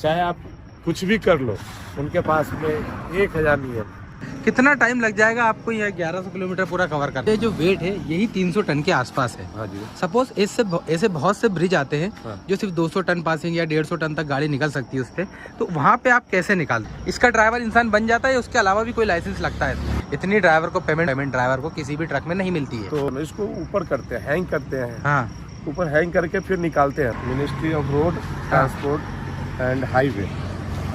चाहे आप कुछ भी कर लो, उनके पास में 1000 नियम। कितना टाइम लग जाएगा आपको ये 1100 किलोमीटर पूरा कवर करने? ये जो वेट है यही 300 टन के आसपास है। हाँ जी। सपोज ऐसे बहुत से ब्रिज आते हैं हाँ। जो सिर्फ 200 टन पासिंग या 150 टन तक गाड़ी निकल सकती है उस पर, तो वहाँ पे आप कैसे निकालते? इसका ड्राइवर इंसान बन जाता है, उसके अलावा भी कोई लाइसेंस लगता है? इतनी ड्राइवर को पेमेंट ड्राइवर को किसी भी ट्रक में नहीं मिलती है। तो इसको ऊपर करते हैं, हैंग करते हैं। हाँ, ऊपर हैंग करके फिर निकालते हैं। Ministry of road transport and highway.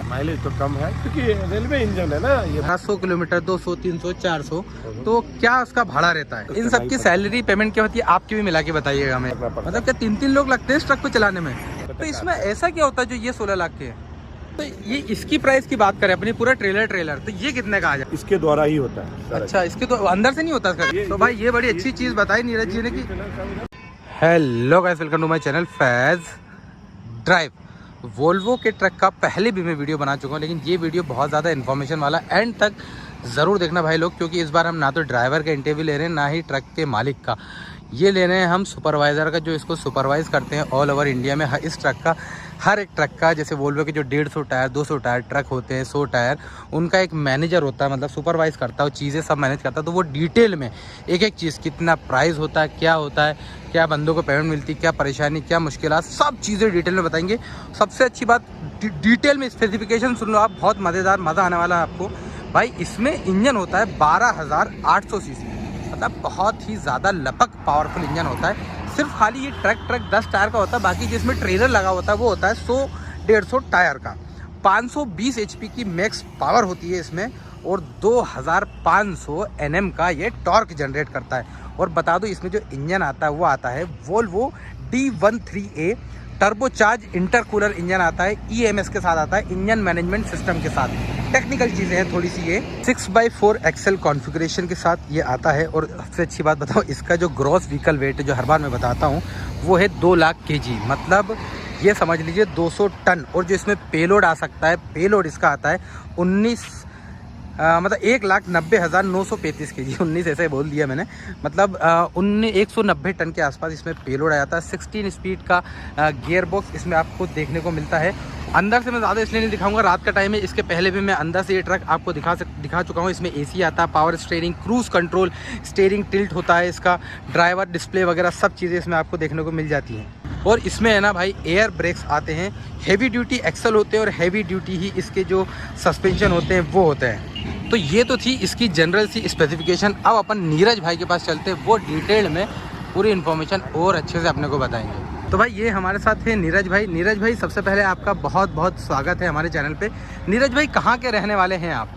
Mileage तो कम है क्योंकि रेलवे इंजन है ना ये। 100 किलोमीटर 200 300 400 तो क्या उसका भाड़ा रहता है? इन सब की सैलरी पेमेंट क्या होती है आपकी भी मिला के बताइएगा हमें। मतलब क्या 3-3 लोग लगते हैं इस ट्रक को चलाने में? तो इसमें ऐसा क्या होता है जो ये 16 लाख के है? तो ये इसकी प्राइस की बात करें अपनी पूरा ट्रेलर तो ये कितने का आ जाए? इसके द्वारा ही होता है। अच्छा, इसके तो अंदर से नहीं होता सर? तो भाई ये बड़ी अच्छी चीज बताई नीरज जी ने कि hello guys, welcome to my channel Faiz drive. Volvo के ट्रक का पहले भी मैं वीडियो बना चुका हूँ, लेकिन ये वीडियो बहुत ज़्यादा इन्फॉर्मेशन वाला, एंड तक ज़रूर देखना भाई लोग, क्योंकि इस बार हम ना तो ड्राइवर का इंटरव्यू ले रहे हैं ना ही ट्रक के मालिक का। ये ले रहे हैं हम सुपरवाइज़र का, जो इसको सुपरवाइज़ करते हैं ऑल ओवर इंडिया में। इस ट्रक का हर एक ट्रक का, जैसे वोल्वो के जो 150 टायर 200 टायर ट्रक होते हैं, 100 टायर, उनका एक मैनेजर होता है, मतलब सुपरवाइज़ करता है, वो चीज़ें सब मैनेज करता है। तो वो डिटेल में एक एक चीज़, कितना प्राइस होता है, क्या होता है, क्या बंदों को पेमेंट मिलती है, क्या परेशानी, क्या मुश्किलात, सब चीज़ें डिटेल में बताएंगे। सबसे अच्छी बात, डिटेल में स्पेसिफिकेशन सुन लो आप, बहुत मज़ेदार, मज़ा आने वाला है आपको भाई। इसमें इंजन होता है 12800 सीसी, मतलब बहुत ही ज़्यादा लपक पावरफुल इंजन होता है। सिर्फ खाली ये ट्रक 10 टायर का होता है, बाकी जिसमें ट्रेलर लगा होता है वो होता है 100-150 टायर का। 520 HP की मैक्स पावर होती है इसमें, और 2500 Nm का ये टॉर्क जनरेट करता है। और बता दो, इसमें जो इंजन आता है वो आता है Volvo D13A turbocharge intercooler engine आता है, EMS के साथ आता है, इंजन मैनेजमेंट सिस्टम के साथ। टेक्निकल चीज़ें हैं थोड़ी सी। ये 6x4 एक्सेल कॉन्फ़िगरेशन के साथ ये आता है। और सबसे अच्छी बात बताओ, इसका जो ग्रॉस व्हीकल वेट जो हर बार मैं बताता हूँ वो है 2 लाख kg, मतलब ये समझ लीजिए 200 टन। और जो इसमें पेलोड आ सकता है, पेलोड इसका आता है 1,90,935 kg। 19 ऐसे बोल दिया मैंने, मतलब 190 टन के आसपास इसमें पेलोड आ जाता है। 16 स्पीड का गियर बॉक्स इसमें आपको देखने को मिलता है। अंदर से मैं ज़्यादा इसलिए नहीं दिखाऊंगा, रात का टाइम है। इसके पहले भी मैं अंदर से ये ट्रक आपको दिखा चुका हूँ। इसमें AC आता है, power steering, cruise control, steering tilt होता है इसका, ड्राइवर डिस्प्ले वगैरह सब चीज़ें इसमें आपको देखने को मिल जाती हैं। और इसमें है ना भाई एयर ब्रेक्स आते हैं, हेवी ड्यूटी एक्सल होते हैं, और हेवी ड्यूटी ही इसके जो सस्पेंशन होते हैं वो होते हैं। तो ये तो थी इसकी जनरल सी स्पेसिफिकेशन। अब अपन नीरज भाई के पास चलते हैं, वो डिटेल में पूरी इन्फॉर्मेशन और अच्छे से अपने को बताएंगे। तो भाई ये हमारे साथ है नीरज भाई। नीरज भाई, सबसे पहले आपका बहुत बहुत स्वागत है हमारे चैनल पे। नीरज भाई, कहाँ के रहने वाले हैं आप?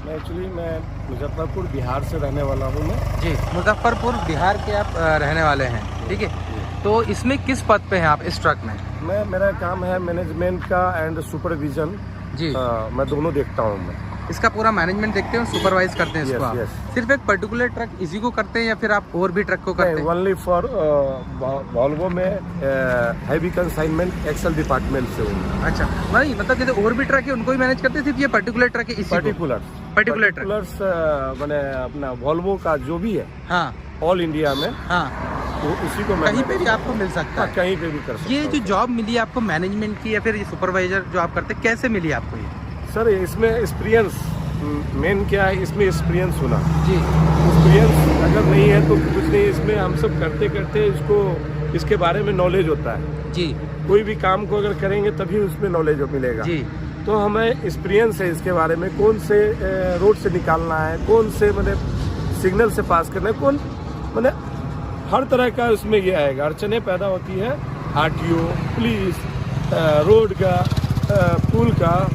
एक्चुअली मैं मुजफ्फरपुर बिहार से रहने वाला हूँ मैं। जी, मुजफ्फरपुर बिहार के आप रहने वाले हैं, ठीक है। तो इसमें किस पद पे हैं आप इस ट्रक में? मेरा काम है मैनेजमेंट का एंड सुपरविजन जी। मैं दोनों देखता हूँ। मैं इसका पूरा मैनेजमेंट देखते हैं और सुपरवाइज करते हैं इसको। आप सिर्फ एक पर्टिकुलर ट्रक इसी को करते हैं या फिर आप और भी ट्रक को करते हैं? ओनली फॉर वॉल्वो में हैवी कंसाइनमेंट एक्सेल डिपार्टमेंट से हूँ। अच्छा, नहीं मतलब जैसे और भी ट्रक है उनको भी मैनेज करते हैं, सिर्फ ये पर्टिकुलर ट्रक है इसी पर्टिकुलर ट्रक मैंने अपना वॉल्वो का जो भी है, हाँ, ऑल इंडिया में, हाँ, तो उसी को कहीं पे भी आपको मिल सकता है, कहीं पे भी कर सकते। ये जो जॉब मिली आपको मैनेजमेंट की या फिर ये सुपरवाइजर जो आप करते, कैसे मिली आपको ये? सर, इसमें एक्सपीरियंस मेन क्या है, इसमें एक्सपीरियंस होना जी। एक्सपीरियंस अगर नहीं है तो कुछ नहीं। इसमें हम सब करते इसके बारे में नॉलेज होता है जी। कोई भी काम को अगर करेंगे तभी उसमें नॉलेज मिलेगा जी। तो हमें एक्सपीरियंस है इसके बारे में, कौन से रोड से निकालना है, कौन से मतलब सिग्नल से पास करना है, कौन मतलब हर तरह का उसमें ये आएगा। अड़चने पैदा होती है RTO, पुलिस, रोड का, पुल का,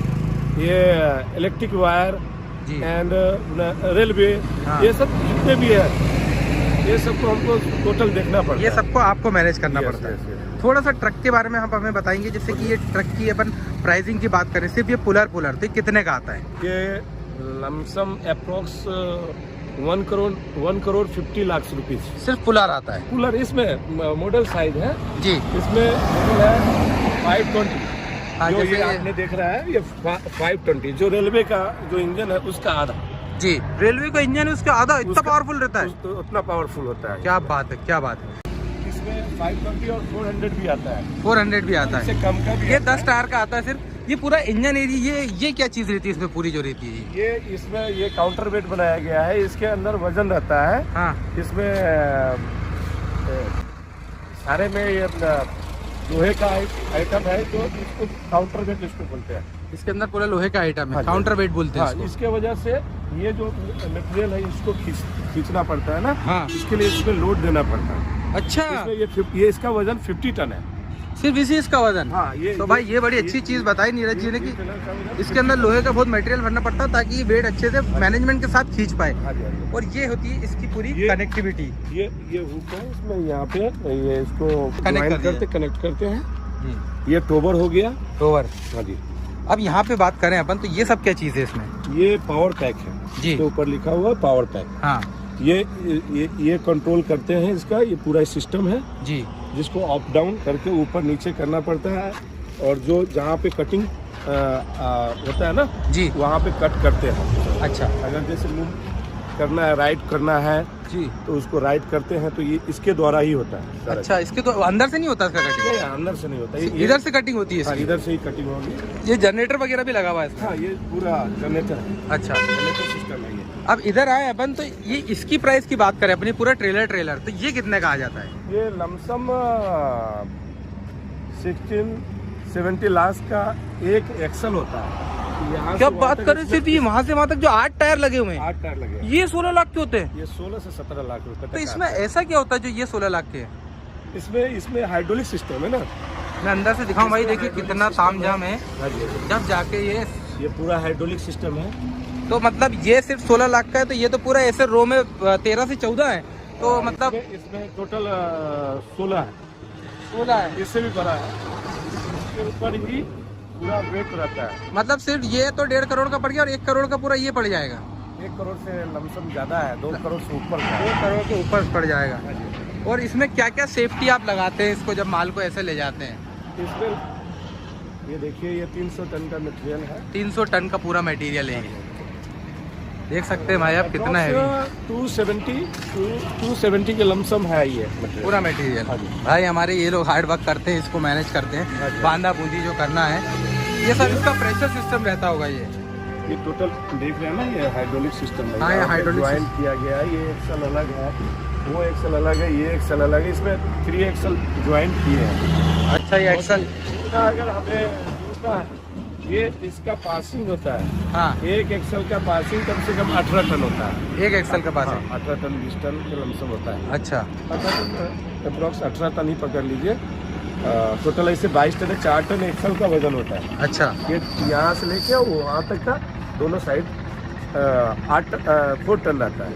ये इलेक्ट्रिक वायर एंड रेलवे, ये सब जितने भी है ये सबको हमको टोटल देखना पड़ता है। ये सबको आपको मैनेज करना पड़ता है। थोड़ा सा ट्रक के बारे में आप हमें बताएंगे, जैसे कि ये ट्रक की अपन प्राइसिंग की बात करें, सिर्फ ये पुलर तो कितने का आता है? ये lump sum approx 1 crore 50 lakh rupees सिर्फ पुलर आता है। पुलर इसमें मॉडल साइज है जी। इसमें मॉडल है 520, जो ये आपने देख रहा है ये 520, जो रेलवे का जो इंजन है उसका आधा जी। रेलवे का इंजन है उसका आधा, इतना पावरफुल रहता है? उतना पावरफुल होता है। क्या बात है, क्या बात है। इसमें 520 और 400 भी आता है। 400 भी आता है, इससे कम का भी। ये 10 टायर का आता है सिर्फ, ये पूरा इंजन एरिया, ये क्या चीज रहती है इसमें पूरी जो रहती है? ये इसमें ये काउंटर वेट बनाया गया है, इसके अंदर वजन रहता है। हाँ। इसमें सारे में ये लोहे का आइटम है, तो इसको काउंटर वेट इसको बोलते हैं। इसके अंदर पूरा लोहे का आइटम है, हाँ, काउंटर वेट बोलते हैं हाँ, इसको। इसके वजह से ये जो मटेरियल है इसको खींचना पड़ता है ना। हाँ। इसके लिए इसमें लोड देना पड़ता है। अच्छा, इसमें ये इसका वजन 50 टन है। सिर्फ इसी इसका वजन? हाँ, ये तो भाई ये बड़ी अच्छी चीज बताई नीरज जी ने कि इसके अंदर लोहे का बहुत मटेरियल भरना पड़ता है ताकि ये वेट अच्छे से मैनेजमेंट के साथ खींच पाए। हाँ जी, हाँ जी। और ये होती है इसकी पूरी कनेक्टिविटी। ये हुक है, इसमें यहाँ पे ये इसको कनेक्ट करते हैं। ये टोबर हो गया। टोबर। हाँ जी। अब यहाँ पे बात करें अपन, तो ये सब क्या चीज है इसमें? ये पावर पैक है जी। इसके ऊपर लिखा हुआ है पावर पैक। हाँ। ये कंट्रोल करते हैं इसका, ये पूरा सिस्टम है जी, जिसको अप डाउन करके ऊपर नीचे करना पड़ता है। और जो जहाँ पे कटिंग होता है ना जी, वहाँ पे कट करते हैं। अच्छा। अगर जैसे मूव करना है, राइट करना है जी, तो उसको राइट करते हैं, तो ये इसके द्वारा ही होता है। अच्छा, इसके तो अंदर से नहीं होता इसका कटिंग? नहीं, अंदर से नहीं होता, इधर से कटिंग होती है हाँ, इसकी? इधर से ही कटिंग होगी। ये जनरेटर वगैरह भी लगा हुआ है इसमें? हाँ, ये पूरा जनरेटर है। अच्छा, जनरेटर सिस्टम है ये। अब इधर आए अपन, तो ये इसकी प्राइस की बात करें अपनी, पूरा ट्रेलर तो ये कितने का आ जाता है? ये लमसम 16-70 लाख का एक एक्सल होता है। यहाँ क्या से बात करें, सिर्फ ये वहाँ से वहाँ तक जो 8 टायर लगे हुए हैं, 8 टायर लगे, ये 16 लाख के होते हैं? ये 16 से 17 लाख रुपए तो इसमें ऐसा क्या होता है जो ये 16 लाख के है? इसमें हाइड्रोलिक सिस्टम है ना। मैं अंदर से दिखाऊं भाई, देखिए कितना तामझाम है। हाँ जी, जब जाके ये पूरा हाइड्रोलिक सिस्टम है। तो मतलब ये सिर्फ 16 लाख का है, तो ये तो पूरा ऐसे रो में 13 से 14 है, तो मतलब इसमें टोटल 16 है। 16 है, इससे भी बड़ा है। इसके ऊपर ही पूरा वेट रहता है। मतलब सिर्फ ये तो 1.5 करोड़ का पड़ गया और 1 करोड़ का पूरा ये पड़ जाएगा? 1 करोड़ से लमसम ज्यादा है, 2 करोड़ से ऊपर का है। 2 करोड़ के ऊपर पड़ जाएगा। हाँ जी। और इसमें क्या क्या सेफ्टी आप लगाते हैं इसको जब माल को ऐसे ले जाते हैं? इसमें ये देखिए, ये 300 टन का मटेरियल है। 300 टन का पूरा मटेरियल है, देख सकते हैं भाई आप कितना है। 270 के लमसम है ये मटेरियल। पूरा मटेरियल। हाँ जी। भाई हमारे ये लोग हार्ड वर्क करते हैं, इसको मैनेज करते हाँ हैं, जी। बांधा बूंदी जो करना है ये सब, इसका प्रेशर सिस्टम रहता होगा। ये टोटल देख रहे हैं ना, ये हाइड्रोलिक सिस्टम है। हाँ, ये हाइड्रोलिक ज्वाइन किया गया है। ये एक्सल अलग है, वो एक्सल अलग है, ये एक्सल अलग है। इसमें 3 एक्सल ज्वाइन किए हैं। अच्छा, ये एक्सल। अगर हमें दूसरा ये इसका पासिंग होता है। हाँ, एक एक्सल का पासिंग कम से कम 18 टन होता है। एक एक्सल का पास है। 18 टन 20 टन के लमसम होता है। अच्छा, 18 टन ही पकड़ लीजिए। टोटल ऐसे 22 टन 4 टन एक्सल का वजन होता है। अच्छा, ये यहाँ से लेके वहाँ तक का दोनों साइड 4 टन रहता है।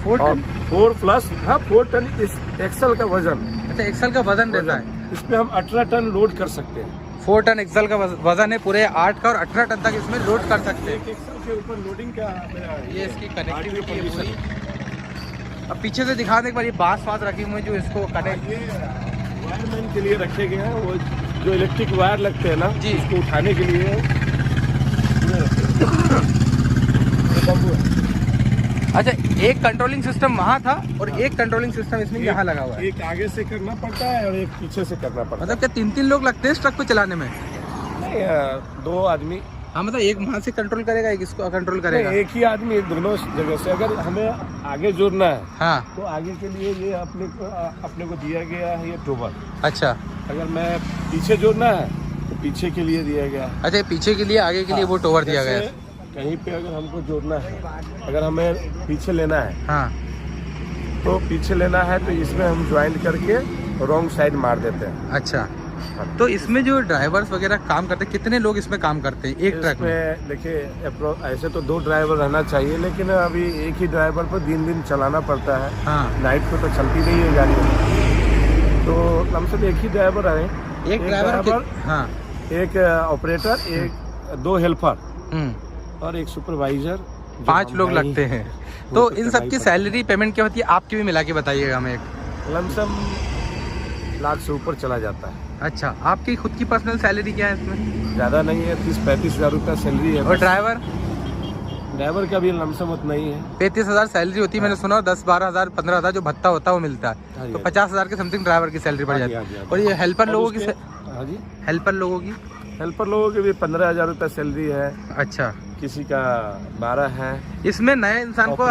4 टन? 4 प्लस 4 टन इस एक्सल का वजन। अच्छा, एक्सल का वजन रहता है। इसमें हम 18 टन लोड कर सकते हैं। 4 टन एक्सल का वजन है पूरे 8 का, और 18 टन तक इसमें लोड कर सकते हैं। एक एक्सल के ऊपर लोडिंग का ये इसकी कनेक्टिविटी है पूरी। अब पीछे से दिखाने के बाद ये बांस रखी हुई है जो इसको कनेक्ट, ये वायरमैन के लिए रखे गए हैं। वो जो इलेक्ट्रिक वायर लगते हैं ना जी, इसको उठाने के लिए बम्बू है। अच्छा, एक कंट्रोलिंग सिस्टम वहाँ था और एक कंट्रोलिंग सिस्टम इसमें यहाँ लगा हुआ है। एक आगे से करना पड़ता है और एक पीछे से करना पड़ता है। मतलब क्या 3-3 लोग लगते हैं इस ट्रक को चलाने में? नहीं, 2 आदमी। हाँ, मतलब एक वहाँ से कंट्रोल करेगा, एक इसको कंट्रोल करेगा। एक ही आदमी दोनों जगह से। अगर हमें आगे जोड़ना है हाँ, तो आगे के लिए ये अपने को दिया गया है ये टोबर। अच्छा। अगर मैं पीछे जोड़ना है तो पीछे के लिए दिया गया है। अच्छा, पीछे के लिए, आगे के लिए वो टोवर दिया गया है। जैसे कहीं पे अगर हमको जोड़ना है, अगर हमें पीछे लेना है हाँ, तो पीछे लेना है तो इसमें हम ज्वाइंट करके रॉन्ग साइड मार देते हैं। अच्छा। तो इसमें जो ड्राइवर्स वगैरह काम करते हैं, कितने लोग इसमें काम करते हैं एक ट्रक में? इसमें देखिए, ऐसे तो 2 ड्राइवर रहना चाहिए, लेकिन अभी एक ही ड्राइवर पर दिन चलाना पड़ता है। हाँ, नाइट को तो चलती नहीं है गाड़ी, तो लमसम एक ही ड्राइवर है। एक ड्राइवर। हाँ, एक ऑपरेटर, एक 2 हेल्पर और एक सुपरवाइजर, 5 लोग लगते हैं। तो इन सब की सैलरी पेमेंट क्या होती है आपकी भी मिला के बताइएगा हमें। एक लमसम लाख से ऊपर चला जाता है। अच्छा, आपकी खुद की पर्सनल सैलरी क्या है इसमें? ज़्यादा नहीं है, 30-35 हज़ार रुपया सैलरी है। और ड्राइवर का भी लमसम उतना ही है। 35,000 सैलरी होती है। मैंने सुना 10-12 हज़ार 15 हज़ार जो भत्ता होता है वो मिलता है, तो 50,000 के समथिंग ड्राइवर की सैलरी पड़ जाती है। और ये हेल्पर लोगों की हाँ जी। हेल्पर लोगों की? हेल्पर लोगों की भी 15,000 रुपये सैलरी है। अच्छा। किसी का 12 है। इसमें नए इंसान को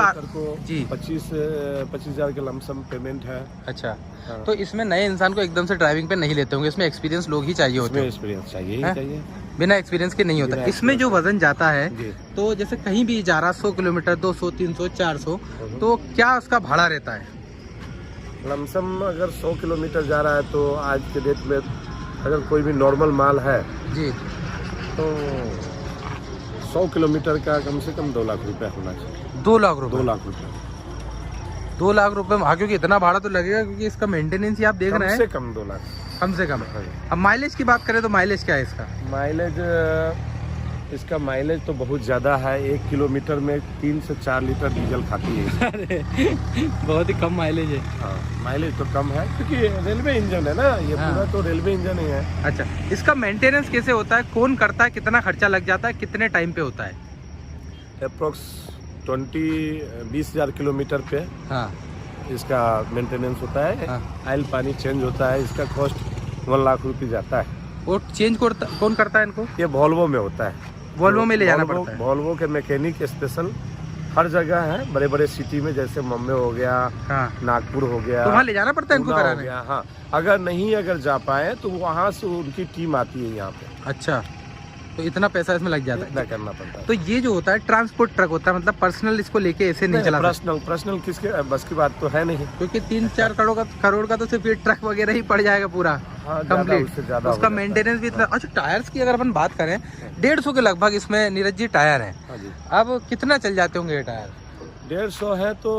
जी 25,000 के लमसम पेमेंट है। अच्छा। हाँ। तो इसमें नए इंसान को एकदम से ड्राइविंग पे नहीं लेते होंगे, इसमें एक्सपीरियंस लोग ही चाहिए होते हैं। एक्सपीरियंस चाहिए ही चाहिए, बिना एक्सपीरियंस के नहीं होता। इसमें जो वजन जाता है तो जैसे कहीं भी जा रहा 100 किलोमीटर, 200, 300, 400, तो क्या उसका भाड़ा रहता है? लमसम अगर 100 किलोमीटर जा रहा है तो आज के डेट में अगर कोई भी नॉर्मल माल है जी तो 100 किलोमीटर का कम से कम 2 लाख रुपया होना चाहिए। 2 लाख रुपए? 2 लाख रुपये। 2 लाख रुपए, हाँ, क्योंकि इतना भाड़ा तो लगेगा, क्योंकि इसका मेंटेनेंस ही आप देख रहे हैं। कम से कम 2 लाख, कम से कम। अब माइलेज की बात करें तो माइलेज क्या है इसका? माइलेज इसका माइलेज तो बहुत ज़्यादा है। 1 किलोमीटर में 3 से 4 लीटर डीजल खाती है। अरे बहुत ही कम माइलेज है। हाँ, माइलेज तो कम है क्योंकि रेलवे इंजन है ना ये। हाँ। पूरा तो रेलवे इंजन ही है। अच्छा, इसका मेंटेनेंस कैसे होता है, कौन करता है, कितना खर्चा लग जाता है, कितने टाइम पे होता है? अप्रोक्स 20,000 किलोमीटर पे हाँ। इसका मेंटेनेंस होता है। हाँ। ऑयल पानी चेंज होता है। इसका कॉस्ट 1 लाख रुपये जाता है। वो चेंज कौन करता है इनको? ये वॉल्वो में होता है। वॉल्वो में ले जाना पड़ता है? वॉल्वो के मैकेनिक स्पेशल हर जगह है, बड़े बड़े सिटी में, जैसे मुंबई हो गया, हाँ। नागपुर हो गया, तो वहाँ ले जाना पड़ता है इनको कराने? गया। हाँ, अगर जा पाए तो वहाँ से उनकी टीम आती है यहाँ पे। अच्छा, तो इतना पैसा इसमें लग जाता है? इतना करना पड़ता है। तो ये जो होता है ट्रांसपोर्ट ट्रक होता है, मतलब पर्सनल इसको लेके ऐसे नहीं चला? पर्सनल किसके बस की बात तो है नहीं, क्योंकि 3-4 करोड़ का तो सिर्फ ये ट्रक वगैरह ही पड़ जाएगा पूरा। हाँ, कंप्लीट। उसका मेंटेनेंस भी इतना। अच्छा, टायर्स की अगर अपन बात करें, 150 के लगभग इसमें नीरज जी टायर है। हाँ जी। अब कितना चल जाते होंगे ये टायर? 150 है तो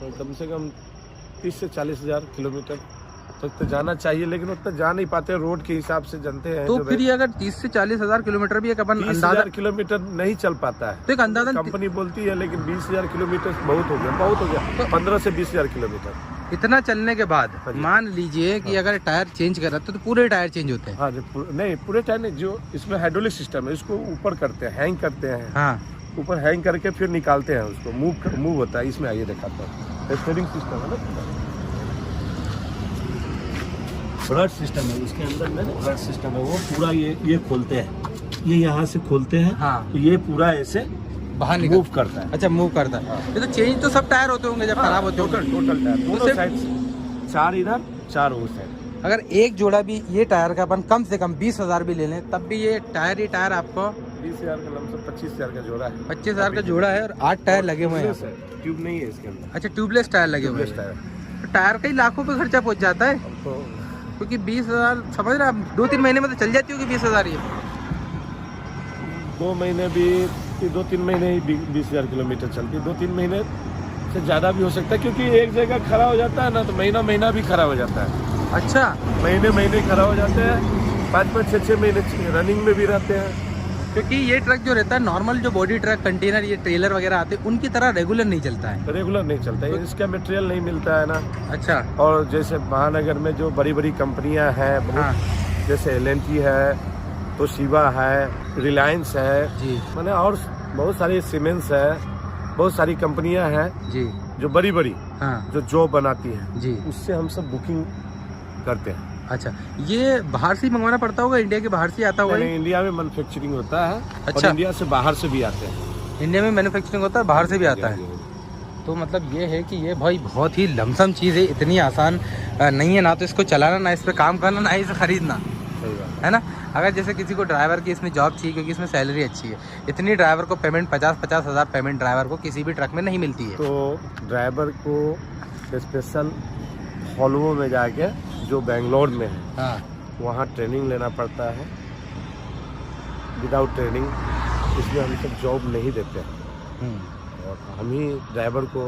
कम से कम 30 से 40,000 किलोमीटर तक तो जाना चाहिए, लेकिन उतना जा नहीं पाते रोड के हिसाब से, जानते हैं। तो फिर ये अगर 30 से 40,000 किलोमीटर भी एक अपन 30,000 किलोमीटर नहीं चल पाता है तो एक अंदाजा कंपनी बोलती है, लेकिन 20,000 किलोमीटर बहुत हो गया। तो 15 से 20,000 किलोमीटर इतना चलने के बाद मान लीजिए कि अगर टायर चेंज करा तो पूरे टायर चेंज होते हैं? हाँ, नहीं पूरे टायर नहीं, जो इसमें हाइड्रोलिक सिस्टम है इसको ऊपर करते हैं, हैंग करते हैं। हाँ, ऊपर हैंग करके फिर निकालते हैं उसको, मूव होता है। इसमें आइए दिखाता हूँ। स्टीयरिंग सिस्टम है ना, ब्रश सिस्टम है उसके अंदर में, ब्रश सिस्टम है वो पूरा। ये खोलते हैं, ये यहाँ से खोलते हैं। हाँ। तो ये पूरा ऐसे बाहर मूव करता है। अच्छा, मूव करता है। ये तो चेंज तो सब टायर होते होंगे जब खराब होते होंगे? टोटल टायर दोनों साइड, 4 इधर 4 उस साइड। अगर एक जोड़ा भी ये टायर का अपन कम से कम 20,000 भी ले लें तब भी ये टायर आपको 20,000 का लमसम 25,000 का जोड़ा है। 25,000 का जोड़ा है और 8 टायर लगे हुए हैं। ट्यूब नहीं है इसके अंदर। अच्छा, ट्यूबलेस टायर लगे हुए हैं। टायर का ही लाखों पे खर्चा पहुंच जाता है, क्योंकि 20,000 समझ रहे आप, 2-3 महीने में तो चल जाती होगी 20,000। ये 2 महीने भी, 2-3 महीने ही 20,000 किलोमीटर चलती है। 2-3 महीने से ज़्यादा भी हो सकता है, क्योंकि एक जगह खड़ा हो जाता है ना तो महीना भी खड़ा हो जाता है। अच्छा, महीने खड़ा हो जाते हैं। 5-5, 6-6 महीने रनिंग में भी रहते हैं। क्योंकि ये ट्रक जो रहता है नॉर्मल, जो बॉडी ट्रक, कंटेनर, ये ट्रेलर वगैरह आते हैं, उनकी तरह रेगुलर नहीं चलता है। रेगुलर नहीं चलता है, इसका मटेरियल नहीं मिलता है ना। अच्छा। और जैसे महानगर में जो बड़ी बड़ी कंपनियां हैं, हाँ। जैसे L&T है, तोशिबा है, रिलायंस है जी, मैंने और बहुत सारी सीमेंस है, बहुत सारी कंपनियां हैं जी, जो बड़ी बड़ी, हाँ। जो जॉब बनाती हैं जी, उससे हम सब बुकिंग करते हैं। अच्छा, ये बाहर से ही मंगवाना पड़ता होगा? इंडिया के बाहर से आता होगा? नहीं, इंडिया में मैन्युफैक्चरिंग होता है। अच्छा। और इंडिया से बाहर से भी आते हैं। इंडिया में मैन्युफैक्चरिंग होता है, बाहर से भी आता है। तो मतलब ये है कि ये भाई बहुत ही लमसम चीज़ है, इतनी आसान नहीं है ना तो इसको चलाना, ना इस पर काम करना, ना इसे खरीदना, है ना। अगर जैसे किसी को ड्राइवर की इसमें जॉब चाहिए, क्योंकि इसमें सैलरी अच्छी है, इतनी ड्राइवर को पेमेंट 50-50 हज़ार पेमेंट ड्राइवर को किसी भी ट्रक में नहीं मिलती है। तो ड्राइवर को स्पेशल वॉल्वो में जाके, जो बेंगलोर में है, हाँ, वहाँ ट्रेनिंग लेना पड़ता है। विदाउट ट्रेनिंग इसमें हम सब जॉब नहीं देते हैं, और हम ही ड्राइवर को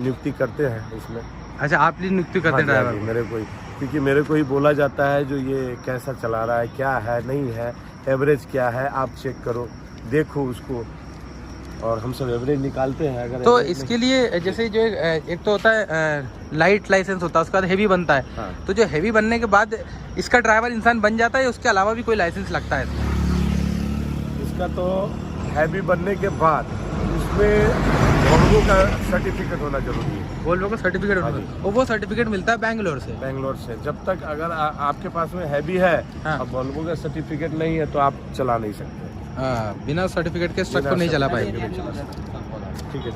नियुक्ति करते हैं इसमें। अच्छा, आप नियुक्ति करते हैं ड्राइवर? मेरे को ही, क्योंकि मेरे को ही बोला जाता है जो ये कैसा चला रहा है, क्या है, नहीं है, एवरेज क्या है, आप चेक करो, देखो उसको, और हम सब एवरेज निकालते हैं। अगर तो इसके लिए जैसे जो एक तो होता है लाइट लाइसेंस होता है, उसके बाद हेवी बनता है। हाँ। तो जो हेवी बनने के बाद इसका ड्राइवर इंसान बन जाता है, उसके अलावा भी कोई लाइसेंस लगता है? इसका तो हैवी बनने के बाद इसमें वोल्वो का सर्टिफिकेट होना जरूरी है। वोल्वो का सर्टिफिकेट हाँ होता जी। है, और वो सर्टिफिकेट मिलता है बैंगलोर से। बेंगलोर से। जब तक अगर आपके पास में हैवी है, हाँ। अब वोल्वो का सर्टिफिकेट नहीं है तो आप चला नहीं सकते। हाँ, बिना सर्टिफिकेट के ट्रक को नहीं चला पाएंगे। ठीक है,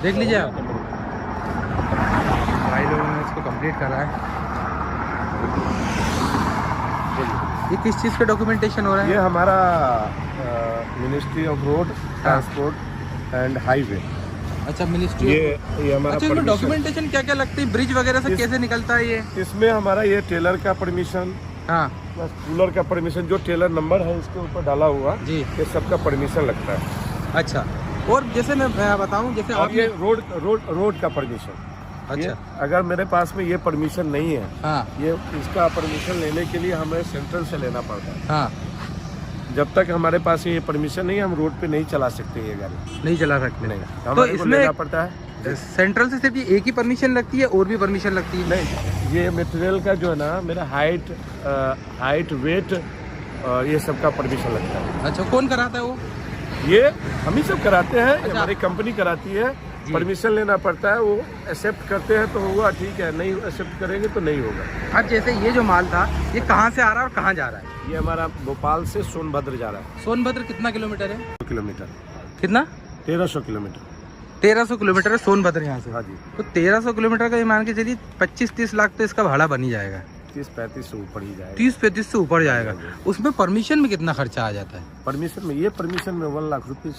देख लीजिए आप, भाई लोगों ने इसको कंप्लीट करा है। ये किस चीज़ का डॉक्यूमेंटेशन हो रहा है? ये हमारा ministry of road transport and highway. अच्छा, मिनिस्ट्री। ये हमारा अच्छा, इसमें permission। डॉक्यूमेंटेशन क्या क्या लगती है? ब्रिज वगैरह से कैसे निकलता है ये? इसमें हमारा ये टेलर का परमिशन, हाँ कूलर का परमिशन, जो टेलर नंबर है इसके ऊपर डाला हुआ जी। ये सबका परमिशन लगता है। अच्छा, और जैसे मैं बताऊं, जैसे और आप ये रोड का परमिशन। अच्छा, अगर मेरे पास में ये परमिशन नहीं है, हाँ ये इसका परमिशन लेने के लिए हमें सेंट्रल से लेना पड़ता है। हाँ, जब तक हमारे पास ये परमिशन नहीं है, हम रोड पे नहीं चला सकते ये गाड़ी। नहीं चला सकते। नहीं, तो हमारे को इसमें लेना पड़ता है। सेंट्रल से सिर्फ ये एक ही परमिशन लगती है, और भी परमिशन लगती है? नहीं, ये मटेरियल का जो है ना, मेरा हाइट वेट ये सब का परमिशन लगता है। अच्छा, कौन कराता है वो? ये हम ही सब कराते हैं। अच्छा। हमारी कंपनी कराती है। जी। परमिशन लेना पड़ता है, वो एक्सेप्ट करते हैं तो हुआ, ठीक है, नहीं एक्सेप्ट करेंगे तो नहीं होगा। अब जैसे ये जो माल था, ये कहाँ से आ रहा है और कहाँ जा रहा है? ये हमारा भोपाल से सोनभद्र जा रहा है। सोनभद्र कितना किलोमीटर है? 100 किलोमीटर। कितना? 1300 किलोमीटर। 1300 किलोमीटर है सोनभद्र यहाँ से। हाँ जी। तो 1300 किलोमीटर का ये मान के चलिए 25-30 लाख तो इसका भाड़ा बन ही जाएगा। 30-35 से ऊपर ही जाएगा। 30-35 से ऊपर जाएगा। उसमें परमिशन में कितना खर्चा आ जाता है? परमिशन में, ये परमिशन में 1 लाख रुपीज।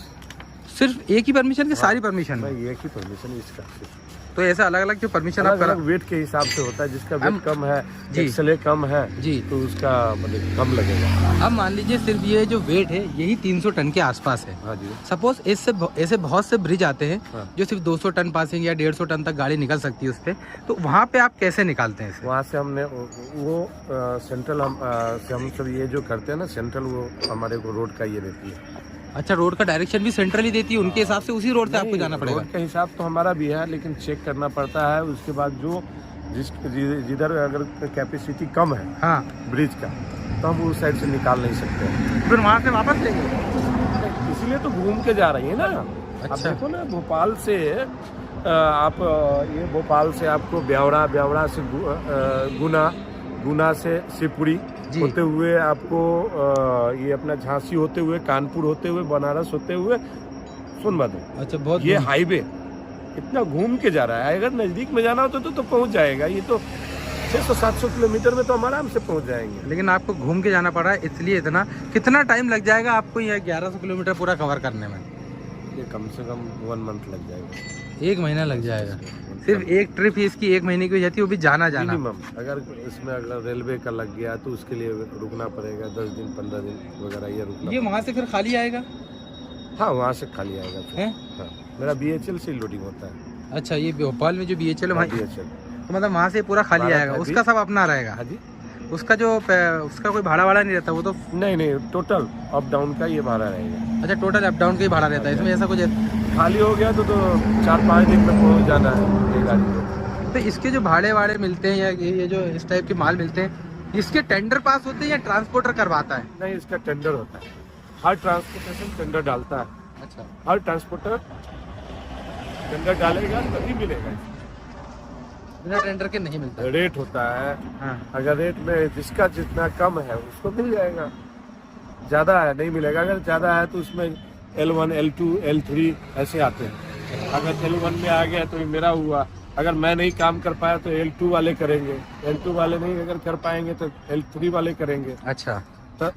सिर्फ एक ही परमिशन की सारी परमिशन में? ये की परमिशन इसका। तो ऐसा अलग अलग जो परमिशन आप करा, वेट के हिसाब से होता है। जिसका हम- वेट कम है, जी। एक्सले कम है जी, तो उसका मतलब कम लगेगा। अब मान लीजिए सिर्फ ये जो वेट है यही 300 टन के आसपास है। हाँ जी। सपोज ऐसे बहुत से ब्रिज आते हैं हाँ। जो सिर्फ 200 टन पासिंग या 150 टन तक गाड़ी निकल सकती है उस पे, तो वहाँ पे आप कैसे निकालते हैं इसे? वहाँ से हमने वो सेंट्रल हम सब ये जो करते हैं ना, सेंट्रल वो हमारे को रोड का ये देती है। अच्छा, रोड का डायरेक्शन भी सेंट्रल ही देती है, उनके हिसाब से उसी रोड से आपको नहीं, जाना पड़ेगा? रोड का हिसाब तो हमारा भी है, लेकिन चेक करना पड़ता है। उसके बाद जो जिधर अगर कैपेसिटी कम है हाँ, ब्रिज का, तो हम उस साइड से निकाल नहीं सकते। फिर वहाँ से वापस लेंगे? इसीलिए तो घूम के जा रही है ना। अच्छा। आप देखो ना, भोपाल से आप ये भोपाल से आपको ब्यावड़ा से गुना से शिवपुरी होते हुए आपको ये अपना झांसी होते हुए, कानपुर होते हुए, बनारस होते हुए सोनभद्र। अच्छा, बहुत ये हाईवे इतना घूम के जा रहा है। अगर नजदीक में जाना होता तो पहुंच जाएगा। ये तो 600-700 किलोमीटर में तो हम आराम से पहुंच जाएंगे। लेकिन आपको घूम के जाना पड़ा है, इसलिए इतना। कितना टाइम लग जाएगा आपको ये 1100 किलोमीटर पूरा कवर करने में? ये कम से कम 1 मंथ लग जाएगा। 1 महीना लग जाएगा? सिर्फ एक ट्रिप ही इसकी 1 महीने की हो जाती है, वो भी जाना। मिनिमम अगर इसमें अगर रेलवे का लग गया तो उसके लिए रुकना पड़ेगा 10 दिन 15 दिन वगैरह, ये रुकना। ये वहाँ से फिर खाली आएगा? हाँ, वहाँ से खाली आएगा फिर। है? हाँ, मेरा BHL से लोडिंग होता है। अच्छा, ये भोपाल में जो BHL है वहाँ, BHL तो मतलब वहाँ से पूरा खाली आएगा, उसका सब अपना रहेगा? हाँ जी। उसका उसका कोई भाड़ा नहीं रहता वो तो? नहीं, टोटल अप डाउन का ये भाड़ा रहेगा। अच्छा, टोटल अप डाउन का ही भाड़ा रहता है, इसमें ऐसा कुछ? खाली हो गया तो 4-5 दिन में पहुँच जाना है ये गाड़ी को। तो इसके जो भाड़े मिलते हैं या ये जो इस टाइप के माल मिलते हैं, इसके टेंडर पास होते हैं या ट्रांसपोर्टर करवाता है? नहीं, इसका टेंडर होता है। हर ट्रांसपोर्टेशन टेंडर डालता है। अच्छा, हर ट्रांसपोर्टर टेंडर डालेगा तभी मिलेगा। बिना टेंडर के नहीं मिलता? रेट होता है। हाँ। अगर रेट में जिसका जितना कम है उसको मिल जाएगा, ज्यादा है नहीं मिलेगा। अगर ज्यादा है तो उसमें L1, L2, L3 ऐसे आते हैं। अगर L1 में आ गया तो ये मेरा हुआ। अगर मैं नहीं काम कर पाया तो L2 वाले करेंगे, L2 वाले नहीं अगर कर पाएंगे तो L3 वाले करेंगे। अच्छा, तो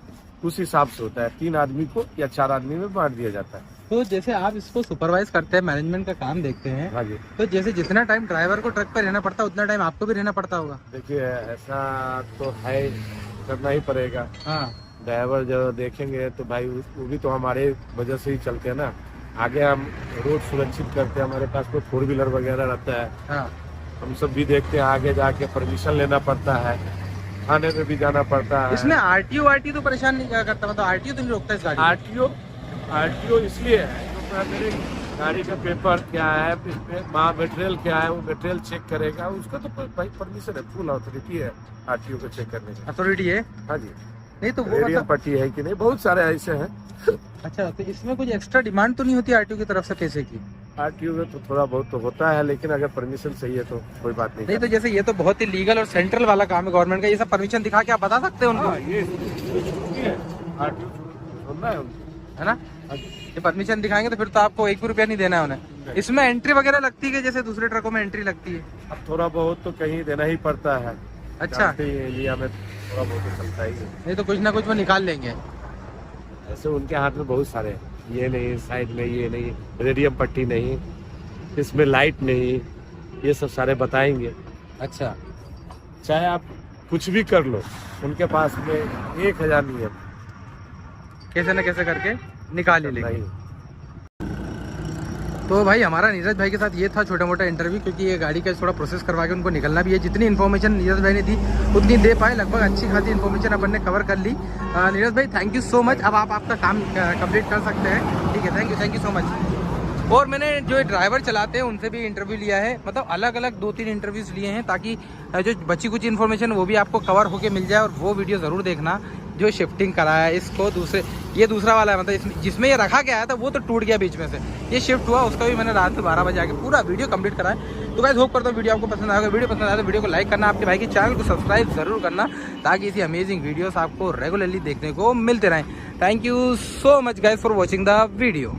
उस हिसाब से होता है। 3 आदमी को या 4 आदमी में बांट दिया जाता है। तो जैसे आप इसको सुपरवाइज करते हैं, मैनेजमेंट का काम देखते हैं, हाँ जी। तो जैसे जितना टाइम ड्राइवर को ट्रक पर रहना पड़ता है उतना टाइम आपको भी रहना पड़ता होगा? देखिए, ऐसा तो है, करना ही पड़ेगा। हाँ। ड्राइवर जो देखेंगे तो भाई वो भी तो हमारे वजह से ही चलते हैं ना। आगे हम रोड सुरक्षित करते हैं, हमारे पास कोई 4 व्हीलर वगैरह रहता है। हाँ। हम सब भी देखते हैं, आगे जाके परमिशन लेना पड़ता है, थाने में भी जाना पड़ता है। इसमें RTO तो परेशान नहीं करता? मतलब RTO तो नहीं रोकता इस गाड़ी? RTO इसलिए है क्योंकि मेरे गाड़ी का पेपर क्या है, इसमें मटेरियल क्या है, वो मटेरियल चेक करेगा। उसका तो भाई परमिशन है, फुल अथॉरिटी है RTO को चेक करने की। अथॉरिटी है? हाँ जी। नहीं तो वो रेडियल पट्टी है कि नहीं, बहुत सारे ऐसे हैं। अच्छा, तो इसमें कुछ एक्स्ट्रा डिमांड तो नहीं होती आरटीओ की तरफ से पैसे की? आरटीओ में तो थोड़ा बहुत तो होता है, लेकिन अगर परमिशन सही है तो कोई बात नहीं। नहीं तो जैसे ये तो बहुत ही लीगल और सेंट्रल वाला काम है गवर्नमेंट का, ये सब परमिशन दिखा के आप बता सकते हैं उनको? हाँ, ये आरटीओ सुनना है उनको, है ना? ये परमिशन दिखाएंगे तो फिर तो आपको 1 भी रुपया नहीं देना है उन्हें। इसमें एंट्री वगैरह लगती है जैसे दूसरे ट्रकों में एंट्री लगती है? अब थोड़ा बहुत तो कहीं देना ही पड़ता है। अच्छा, जानते ही हैं, इंडिया में थोड़ा बहुत तो चलता ही है। नहीं तो कुछ ना कुछ वो निकाल लेंगे। ऐसे उनके हाथ में बहुत सारे हैं, ये नहीं, साइड में ये नहीं, रेडियम पट्टी नहीं, इसमें लाइट नहीं, ये सब सारे बताएंगे। अच्छा, चाहे आप कुछ भी कर लो, उनके पास में 1000 नहीं है, कैसे न कैसे करके निकाल ही लेंगे। नहीं। तो भाई हमारा नीरज भाई के साथ ये था छोटा मोटा इंटरव्यू, क्योंकि ये गाड़ी का थोड़ा प्रोसेस करवा के उनको निकलना भी है। जितनी इन्फॉर्मेशन नीरज भाई ने दी उतनी दे पाए, लगभग अच्छी खासी इन्फॉर्मेशन अपन ने कवर कर ली। नीरज भाई थैंक यू सो मच। अब आप आपका काम कंप्लीट कर सकते हैं, ठीक है? Thank you so much. और मैंने जो ड्राइवर चलाते हैं उनसे भी इंटरव्यू लिया है, मतलब अलग अलग 2-3 इंटरव्यूज लिए हैं, ताकि जो बची कुछ इन्फॉर्मेशन वो भी आपको कवर होके मिल जाए। और वो वीडियो ज़रूर देखना जो शिफ्टिंग कराया इसको। ये दूसरा वाला है, मतलब जिसमें ये रखा गया था वो तो टूट गया बीच में से, ये शिफ्ट हुआ, उसका भी मैंने रात में 12 बजे आके पूरा वीडियो कंप्लीट करा है। तो गाइस होप करता हूँ वीडियो आपको पसंद आएगा। वीडियो पसंद आया तो वीडियो को लाइक करना, आपके भाई के चैनल को सब्सक्राइब जरूर करना, ताकि इसी अमेजिंग वीडियोस आपको रेगुलरली देखने को मिलते रहें। Thank you so much guys for watching the video.